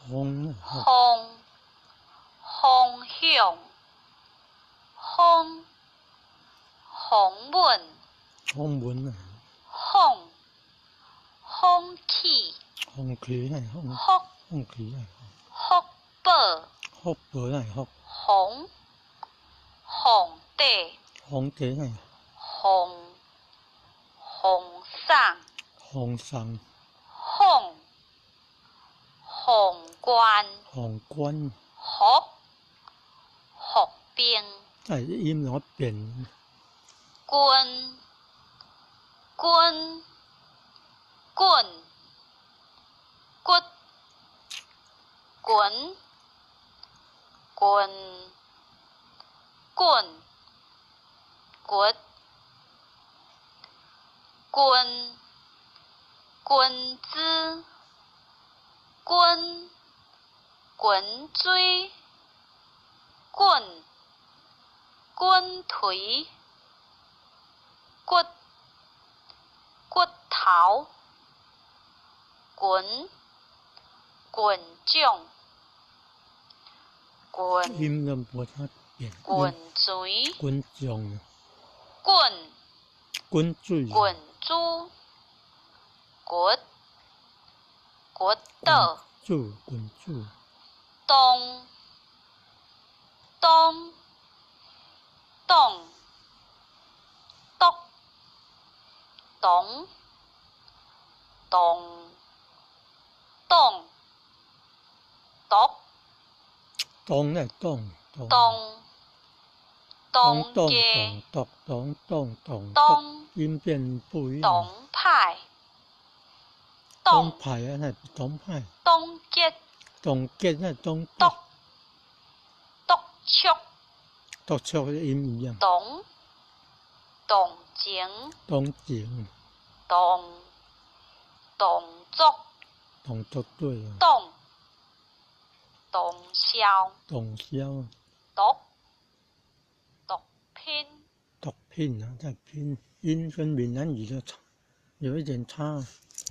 风风，风向，风，风吻，风文啊，风，风起，风气啊，风气啊，福报，福报啊，皇，皇帝，皇帝啊，皇，皇上，皇上，皇，皇冠，皇冠，服，服兵，哎，音怎么变？军，军，棍，骨，滚，滚，棍，骨，棍，棍子，棍，滚水，棍，滚腿，骨，骨头，滚，滚将，滚，音都无啥变。滚水，滚将，滚，滚水，滚珠，骨，骨头，珠，滚珠，咚，咚，咚，咚，咚，咚，咚，咚，咚来咚，咚，咚咚街，咚咚咚咚，东，音变不一样。东派，东派啊，那东派。东结，东结那东结。督，督促，督促的音一样。动，动情，动情。动，动作，动作对啊。动，动消，动消。毒，毒拼，毒拼啊，在拼，音跟闽南语的差有一点差。